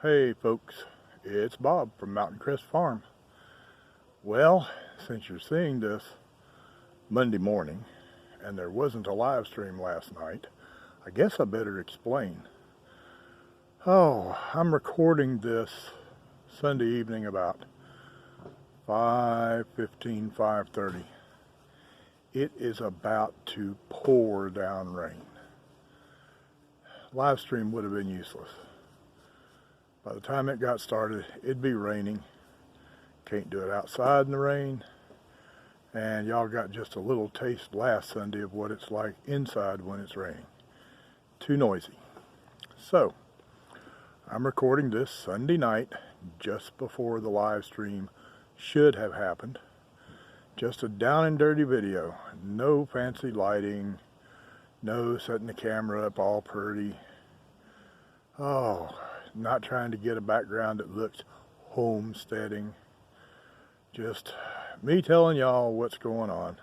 Hey folks, it's Bob from Mountain Crest Farm. Well, since you're seeing this Monday morning and there wasn't a live stream last night, I guess I better explain. I'm recording this Sunday evening about 5:15, 5:30. It is about to pour down rain. Live stream would have been useless. By the time it got started, it'd be raining. Can't do it outside in the rain. And y'all got just a little taste last Sunday of what it's like inside when it's raining. Too noisy. So, I'm recording this Sunday night, just before the live stream should have happened. Just a down and dirty video. No fancy lighting. No setting the camera up all pretty. Not trying to get a background that looks homesteading. Just me telling y'all what's going on.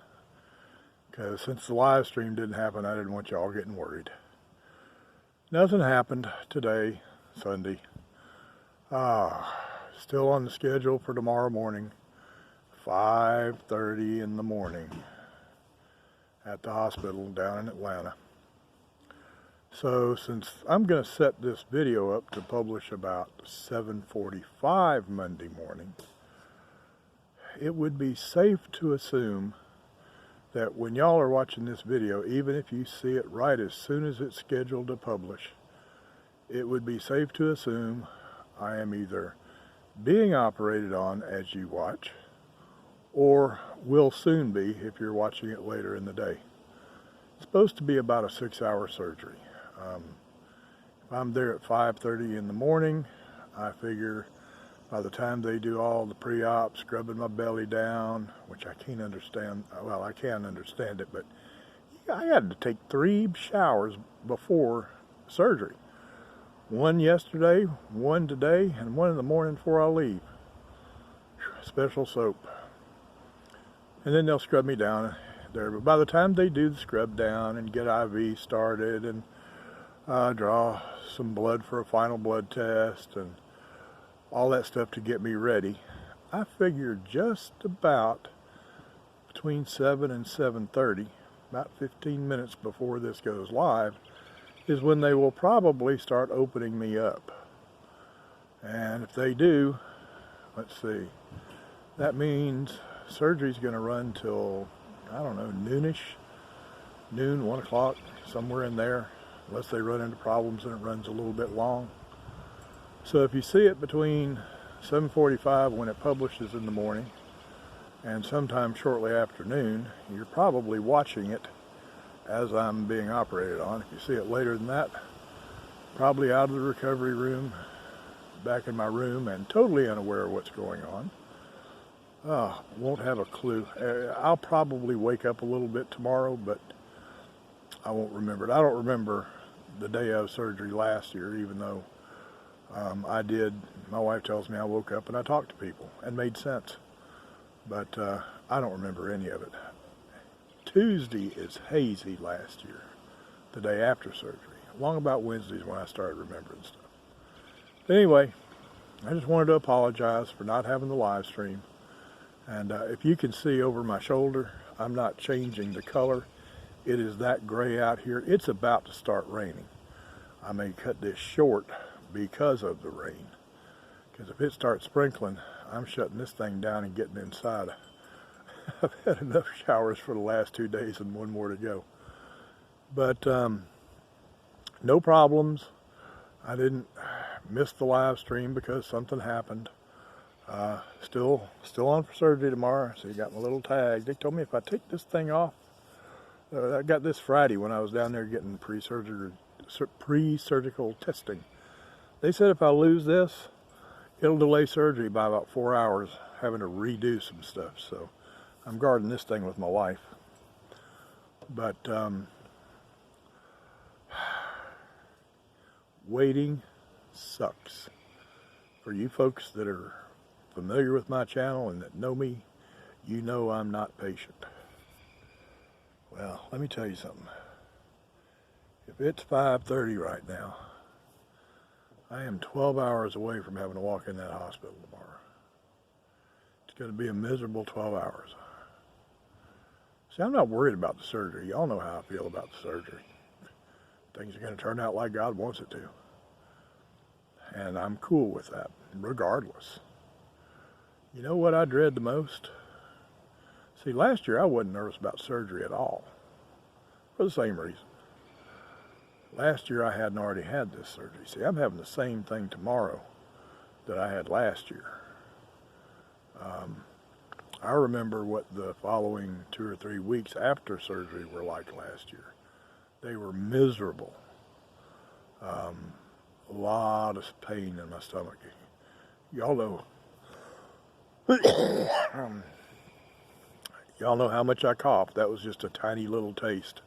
Because since the live stream didn't happen, I didn't want y'all getting worried. Nothing happened today, Sunday. Still on the schedule for tomorrow morning, 5:30 in the morning at the hospital down in Atlanta. So since I'm going to set this video up to publish about 7:45 Monday morning, it would be safe to assume that when y'all are watching this video, even if you see it right as soon as it's scheduled to publish, it would be safe to assume I am either being operated on as you watch, or will soon be if you're watching it later in the day. It's supposed to be about a 6-hour surgery. If I'm there at 5:30 in the morning, I figure by the time they do all the pre-op, scrubbing my belly down, which I can't understand, well, I can understand it, but I had to take 3 showers before surgery. One yesterday, one today, and one in the morning before I leave. Special soap. And then they'll scrub me down there. But by the time they do the scrub down and get IV started and draw some blood for a final blood test and all that stuff to get me ready, I figure just about between 7 and 7:30, about 15 minutes before this goes live, is when they will probably start opening me up. And if they do, let's see, that means surgery's going to run till, I don't know, noon, 1 o'clock, somewhere in there, unless they run into problems and it runs a little bit long. So if you see it between 7:45 when it publishes in the morning and sometime shortly after noon, you're probably watching it as I'm being operated on. If you see it later than that, probably out of the recovery room, back in my room, and totally unaware of what's going on. Won't have a clue. I'll probably wake up a little bit tomorrow, but I won't remember it. I don't remember the day of surgery last year, even though I did. My wife tells me I woke up and I talked to people and made sense. But I don't remember any of it. Tuesday is hazy last year, the day after surgery. Long about Wednesdays when I started remembering stuff. But anyway, I just wanted to apologize for not having the live stream. And if you can see over my shoulder, I'm not changing the color. It is that gray out here. It's about to start raining. I may cut this short because of the rain. Because if it starts sprinkling, I'm shutting this thing down and getting inside. I've had enough showers for the last 2 days and one more to go. But no problems. I didn't miss the live stream because something happened. Still on for surgery tomorrow. So you got my little tag. They told me if I take this thing off, I got this Friday when I was down there getting pre-surgical testing. They said if I lose this, it'll delay surgery by about 4 hours, having to redo some stuff. So I'm guarding this thing with my life. But waiting sucks. For you folks that are familiar with my channel and that know me, you know I'm not patient. Well, let me tell you something. If it's 5:30 right now, I am 12 hours away from having to walk in that hospital tomorrow. It's going to be a miserable 12 hours. See, I'm not worried about the surgery. Y'all know how I feel about the surgery. Things are going to turn out like God wants it to. And I'm cool with that, regardless. You know what I dread the most? See, last year I wasn't nervous about surgery at all, for the same reason. Last year I hadn't already had this surgery. See, I'm having the same thing tomorrow that I had last year. I remember what the following 2 or 3 weeks after surgery were like last year. They were miserable. A lot of pain in my stomach. Y'all know. Y'all know how much I coughed. That was just a tiny little taste.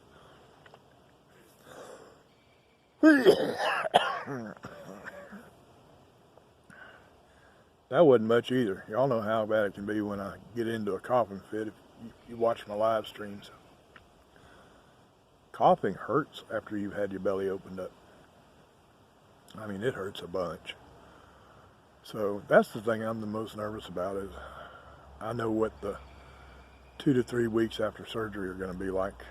That wasn't much either. Y'all know how bad it can be when I get into a coughing fit if you watch my live streams. Coughing hurts after you've had your belly opened up. I mean, it hurts a bunch. So that's the thing I'm the most nervous about is I know what the 2 to 3 weeks after surgery are going to be like.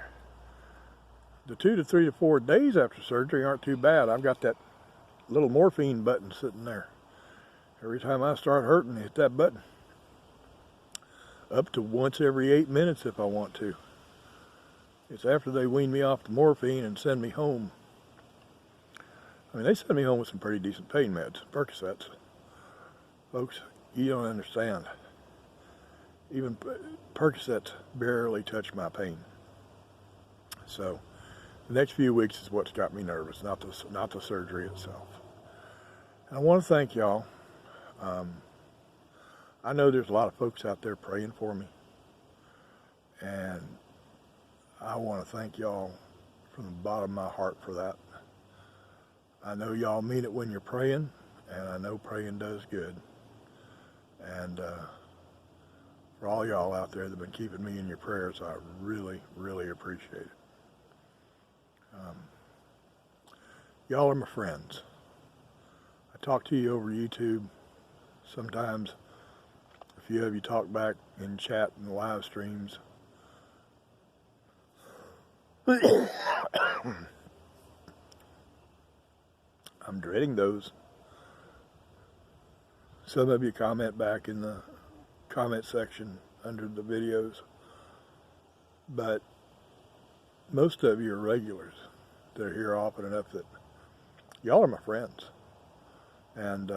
The 2 to 3 to 4 days after surgery aren't too bad. I've got that little morphine button sitting there. Every time I start hurting, I hit that button. Up to once every 8 minutes if I want to. It's after they wean me off the morphine and send me home. I mean, they send me home with some pretty decent pain meds, Percocets. Folks, you don't understand. Even Percocets barely touch my pain. So, the next few weeks is what's got me nervous, not the surgery itself. And I want to thank y'all. I know there's a lot of folks out there praying for me. And I want to thank y'all from the bottom of my heart for that. I know y'all mean it when you're praying, and I know praying does good. And for all y'all out there that have been keeping me in your prayers, I really, really appreciate it. Y'all are my friends. I talk to you over YouTube. Sometimes a few of you talk back in chat and live streams. I'm dreading those. Some of you comment back in the comment section under the videos, but most of you are regulars. They're here often enough that y'all are my friends. And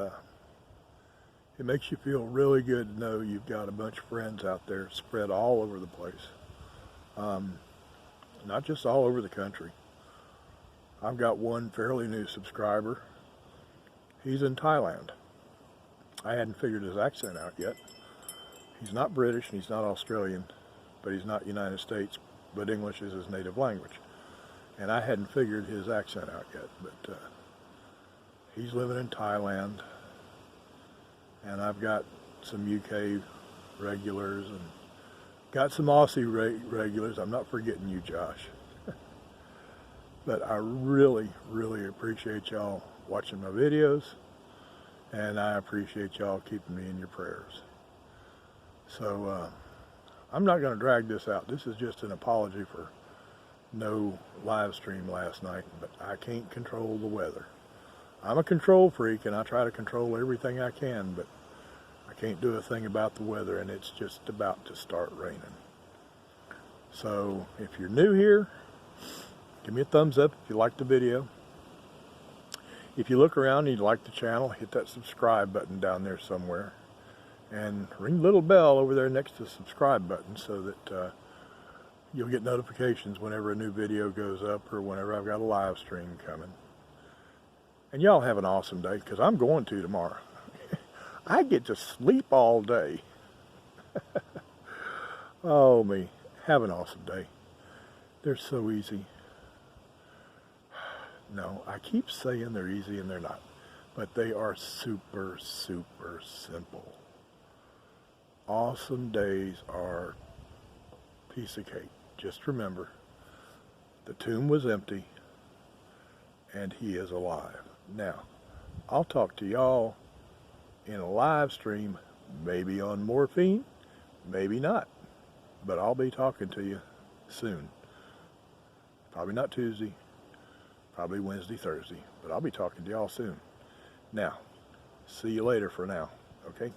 it makes you feel really good to know you've got a bunch of friends out there spread all over the place. Not just all over the country. I've got one fairly new subscriber. He's in Thailand. I hadn't figured his accent out yet. He's not British and he's not Australian, but he's not United States, but English is his native language. And I hadn't figured his accent out yet, but he's living in Thailand. And I've got some UK regulars and got some Aussie regulars. I'm not forgetting you, Josh. But I really, really appreciate y'all watching my videos. And I appreciate y'all keeping me in your prayers. So I'm not going to drag this out. This is just an apology for no live stream last night. But I can't control the weather. I'm a control freak and I try to control everything I can. But I can't do a thing about the weather, and it's just about to start raining. So if you're new here, give me a thumbs up if you like the video. If you look around and you like the channel, hit that subscribe button down there somewhere. And ring the little bell over there next to the subscribe button so that you'll get notifications whenever a new video goes up or whenever I've got a live stream coming. And y'all have an awesome day, because I'm going to tomorrow. I get to sleep all day. Oh, me. Have an awesome day. They're so easy. No, I keep saying they're easy and they're not. But they are super, super simple. Awesome days are a piece of cake. Just remember, the tomb was empty and he is alive. Now, I'll talk to y'all in a live stream, maybe on morphine, maybe not. But I'll be talking to you soon. Probably not Tuesday, probably Wednesday, Thursday, but I'll be talking to y'all soon. Now, see you later for now, okay?